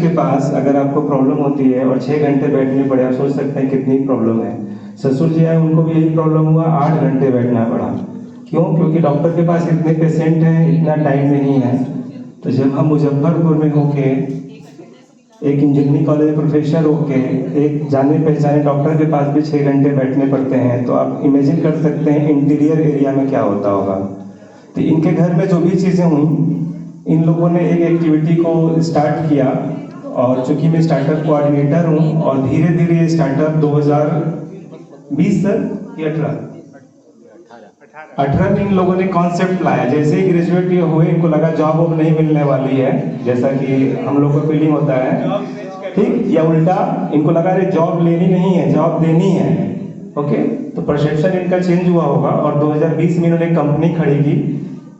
के पास अगर आपको प्रॉब्लम होती है और 6 घंटे बैठने पड़े, आप सोच सकते हैं कितनी प्रॉब्लम है। ससुर जी आए, उनको भी यही प्रॉब्लम हुआ, 8 घंटे बैठना पड़ा। क्यों? क्योंकि डॉक्टर के पास इतने पेशेंट हैं, इतना टाइम नहीं है। तो जब हम मुजफ्फरपुर में होके, एक इंजीनियरिंग कॉलेज प्रोफेसर होके, एक जाने पहचाने डॉक्टर के पास भी 6 घंटे बैठने पड़ते हैं, तो आप इमेजिन कर सकते हैं इंटीरियर एरिया में क्या होता होगा। तो इनके घर में जो भी चीज़ें हुई, इन लोगों ने एक एक्टिविटी को स्टार्ट किया, और चूंकि मैं स्टार्टअप कोऑर्डिनेटर हूँ, और धीरे धीरे ये स्टार्टअप 2020 सर या 18 में इन लोगों ने कॉन्सेप्ट लाया। जैसे ही ग्रेजुएट ये हुए, इनको लगा जॉब अब नहीं मिलने वाली है, जैसा कि हम लोग को फीलिंग होता है, ठीक, या उल्टा इनको लगा अरे जॉब लेनी नहीं है, जॉब देनी है। ओके, तो परसेप्शन इनका चेंज हुआ होगा, और 2020 में इन्होंने कंपनी खड़ी की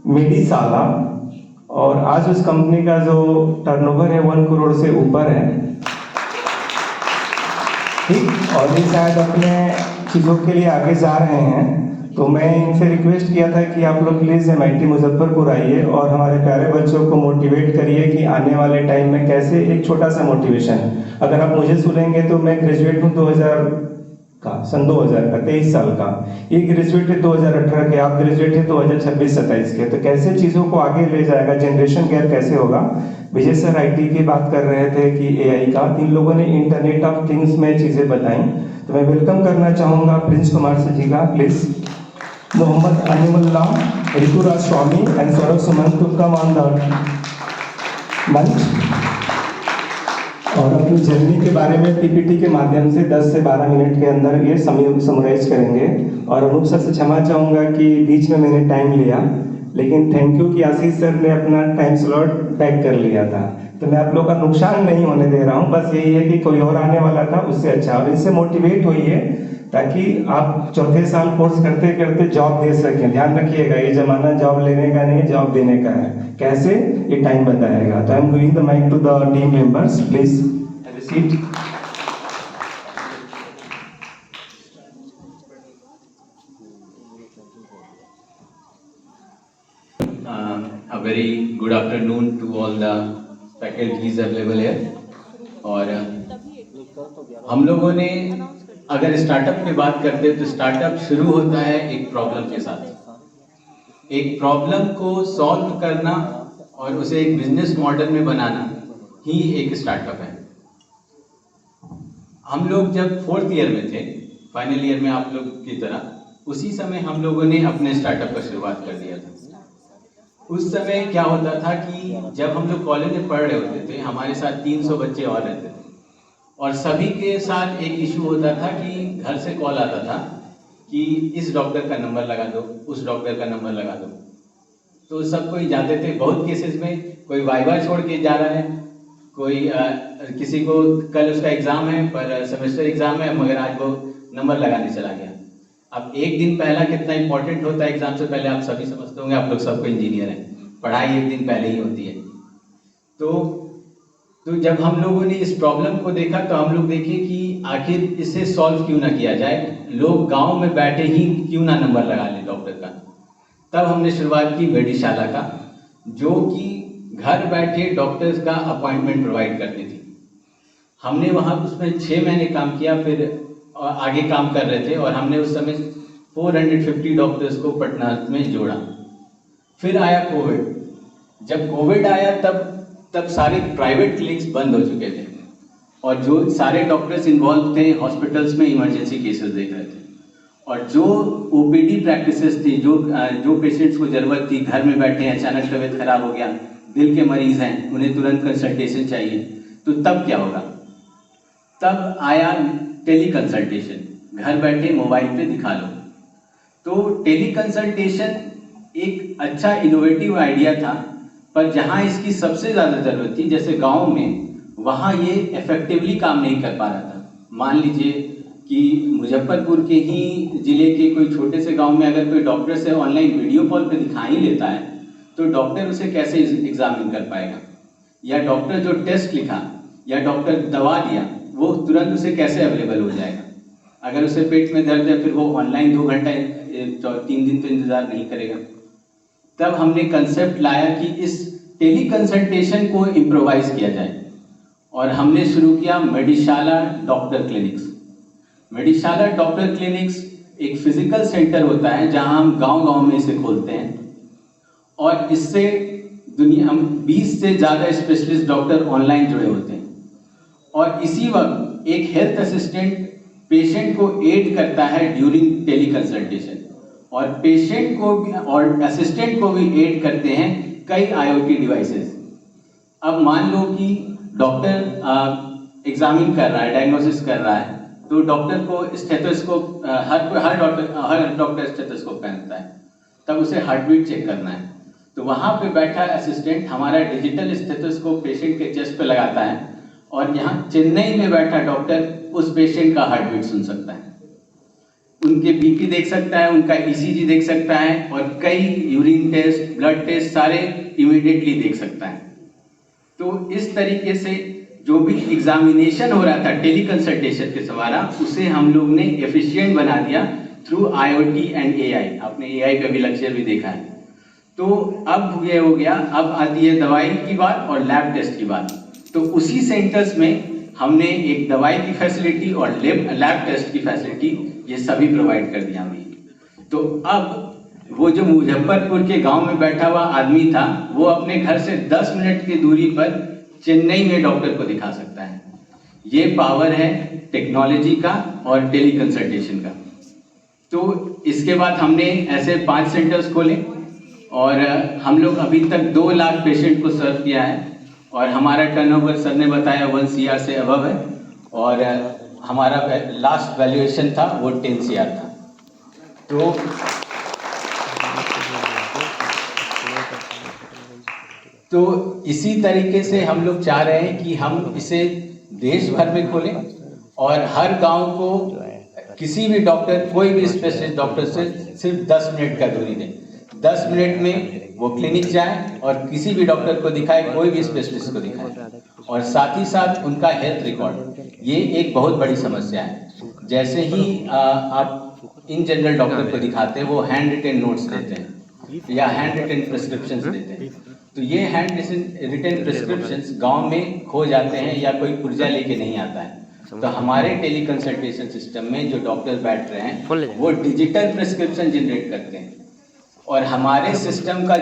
मेडिसाला, और आज उस कंपनी का जो टर्नओवर है 1 करोड़ से ऊपर है, ठीक। और ये शायद अपने चीज़ों के लिए आगे जा रहे हैं। तो मैं इनसे रिक्वेस्ट किया था कि आप लोग प्लीज़ MIT मुजफ्फरपुर आइए और हमारे प्यारे बच्चों को मोटिवेट करिए कि आने वाले टाइम में कैसे, एक छोटा सा मोटिवेशन। अगर आप मुझे सुनेंगे तो मैं ग्रेजुएट हूँ 2000 का, सन 2000 का, 23 साल का। ये ग्रेजुएट है 2018 के, आप ग्रेजुएट है 2026-27 के। तो कैसे चीज़ों को आगे ले जाएगा, जनरेशन गैप कैसे होगा। विजय सर IT की बात कर रहे थे कि AI का, इन लोगों ने इंटरनेट ऑफ थिंग्स में चीज़ें बताई। तो मैं वेलकम करना चाहूँगा प्रिंस कुमार सर जी का, please. Mohammad Animullah, Rituraj Swami and Saurabh Suman to come on the मंच, और अपनी जर्नी के बारे में PPT के माध्यम से 10 से 12 मिनट के अंदर ये समराइज करेंगे। और अनूप सर से क्षमा चाहूँगा कि बीच में मैंने टाइम लिया, लेकिन थैंक यू कि आशीष सर ने अपना टाइम स्लॉट पैक कर लिया था। तो मैं आप लोग का नुकसान नहीं होने दे रहा हूँ, बस यही है कि कोई और आने वाला था उससे अच्छा, और इससे मोटिवेट होइए ताकि आप चौथे साल कोर्स करते करते जॉब दे सकें। ध्यान रखिएगा, ये जमाना जॉब लेने का नहीं, जॉब देने का है। कैसे, ये टाइम बताएगा। तो I am giving the mic to the team members, please have a seat. A very good afternoon to all the faculties available here. और हम लोगों ने अगर स्टार्टअप की बात करते हैं तो स्टार्टअप शुरू होता है एक प्रॉब्लम के साथ। एक प्रॉब्लम को सॉल्व करना और उसे एक बिजनेस मॉडल में बनाना ही एक स्टार्टअप है। हम लोग जब 4th ईयर में थे, फाइनल ईयर में आप लोग की तरह, उसी समय हम लोगों ने अपने स्टार्टअप का शुरुआत कर दिया था। उस समय क्या होता था कि जब हम लोग कॉलेज में पढ़ रहे होते थे, हमारे साथ 300 बच्चे और रहते थे, और सभी के साथ एक इशू होता था कि घर से कॉल आता था कि इस डॉक्टर का नंबर लगा दो, उस डॉक्टर का नंबर लगा दो। तो सब कोई जाते थे। बहुत केसेस में कोई वाइवा छोड़ के जा रहा है, कोई किसी को कल उसका एग्ज़ाम है पर सेमेस्टर एग्ज़ाम है, मगर आज वो नंबर लगाने चला गया। अब एक दिन पहला कितना इंपॉर्टेंट होता है एग्जाम से पहले, आप सभी समझते होंगे, आप लोग सबको इंजीनियर हैं, पढ़ाई एक दिन पहले ही होती है। तो जब हम लोगों ने इस प्रॉब्लम को देखा तो हम लोग देखे कि आखिर इसे सॉल्व क्यों ना किया जाए, लोग गांव में बैठे ही क्यों ना नंबर लगा ले डॉक्टर का। तब हमने शुरुआत की मेडिशाला का, जो कि घर बैठे डॉक्टर्स का अपॉइंटमेंट प्रोवाइड करती थी। हमने वहाँ उसमें 6 महीने काम किया, फिर आगे काम कर रहे थे, और हमने उस समय 450 डॉक्टर्स को पटना में जोड़ा। फिर आया कोविड। जब कोविड आया तब सारे प्राइवेट क्लिनिक्स बंद हो चुके थे, और जो सारे डॉक्टर्स इन्वॉल्व थे हॉस्पिटल्स में इमरजेंसी केसेस देख रहे थे, और जो OPD प्रैक्टिसेस थी, जो पेशेंट्स को ज़रूरत थी, घर में बैठे हैं, अचानक तबीयत खराब हो गया, दिल के मरीज़ हैं, उन्हें तुरंत कंसल्टेशन चाहिए, तो तब क्या होगा। तब आया टेली कंसल्टेशन, घर बैठे मोबाइल पे दिखा लो। तो टेली कंसल्टेशन एक अच्छा इनोवेटिव आइडिया था, पर जहाँ इसकी सबसे ज़्यादा ज़रूरत थी, जैसे गांव में, वहाँ ये इफेक्टिवली काम नहीं कर पा रहा था। मान लीजिए कि मुजफ्फरपुर के ही ज़िले के कोई छोटे से गांव में अगर कोई डॉक्टर से ऑनलाइन वीडियो कॉल पे दिखा ही लेता है, तो डॉक्टर उसे कैसे एग्जामिन कर पाएगा, या डॉक्टर जो टेस्ट लिखा या डॉक्टर दवा दिया वो तुरंत उसे कैसे अवेलेबल हो जाएगा। अगर उसे पेट में दर्द है, फिर वो ऑनलाइन 2 घंटा 3 दिन तो इंतज़ार नहीं करेगा। तब हमने कंसेप्ट लाया कि इस टेली कंसल्टेशन को इम्प्रोवाइज किया जाए, और हमने शुरू किया Medishala doctor clinics. Medishala doctor clinics एक फिजिकल सेंटर होता है जहां हम गांव-गांव में इसे खोलते हैं और इससे दुनिया में 20 से ज़्यादा स्पेशलिस्ट डॉक्टर ऑनलाइन जुड़े होते हैं और इसी वक्त एक हेल्थ असिस्टेंट पेशेंट को एड करता है ड्यूरिंग टेली कंसल्टेशन और पेशेंट को भी और असिस्टेंट को भी एड करते हैं कई IoT डिवाइसेस। अब मान लो कि डॉक्टर एग्जामिन कर रहा है, डायग्नोसिस कर रहा है, तो डॉक्टर को स्टेथोस्कोप हर डॉक्टर स्टेथोस्कोप पहनता है, तब उसे हार्ट बीट चेक करना है, तो वहाँ पे बैठा असिस्टेंट हमारा डिजिटल स्टेथोस्कोप पेशेंट के चेस्ट पे लगाता है और यहाँ चेन्नई में बैठा डॉक्टर उस पेशेंट का हार्ट बीट सुन सकता है, उनके बीपी देख सकता है, उनका ECG देख सकता है और कई यूरिन टेस्ट, ब्लड टेस्ट सारे इमीडिएटली देख सकता है। तो इस तरीके से जो भी एग्जामिनेशन हो रहा था टेली कंसल्टेशन के द्वारा, उसे हम लोग ने एफिशिएंट बना दिया थ्रू IoT एंड AI। आपने AI का भी लेक्चर भी देखा है। तो अब ये हो गया, अब आती है दवाई की बात और लैब टेस्ट की बात। तो उसी सेंटर्स में हमने एक दवाई की फैसिलिटी और लैब टेस्ट की फैसिलिटी ये सभी प्रोवाइड कर दिया हमें। तो अब वो जो मुजफ्फरपुर के गांव में बैठा हुआ आदमी था, वो अपने घर से 10 मिनट की दूरी पर चेन्नई में डॉक्टर को दिखा सकता है। ये पावर है टेक्नोलॉजी का और टेली कंसल्टेशन का। तो इसके बाद हमने ऐसे 5 सेंटर्स खोले और हम लोग अभी तक 2 लाख पेशेंट को सर्व किया है और हमारा टर्नओवर सर ने बताया 1 CR से अबव है और हमारा लास्ट वैल्यूएशन था वो 10 CR था। तो इसी तरीके से हम लोग चाह रहे हैं कि हम इसे देश भर में खोलें और हर गांव को किसी भी डॉक्टर, कोई भी स्पेशलिस्ट डॉक्टर से सिर्फ 10 मिनट का दूरी दें। 10 मिनट में वो क्लिनिक जाए और किसी भी डॉक्टर को दिखाए, कोई भी स्पेशलिस्ट को दिखाए और साथ ही साथ उनका हेल्थ रिकॉर्ड, ये एक बहुत बड़ी समस्या है। जैसे ही आप इन जनरल डॉक्टर को दिखाते हैं, वो हैंड रिटेन नोट्स देते हैं या हैंड रिटेन प्रिस्क्रिप्शंस देते हैं, तो ये हैंड रिटेन प्रिस्क्रिप्शंस गांव में खो जाते हैं या कोई पुर्जा लेके नहीं आता है। तो हमारे टेली कंसल्टेशन सिस्टम में जो डॉक्टर बैठ रहे हैं वो डिजिटल प्रिस्क्रिप्शन जनरेट करते हैं और हमारे सिस्टम का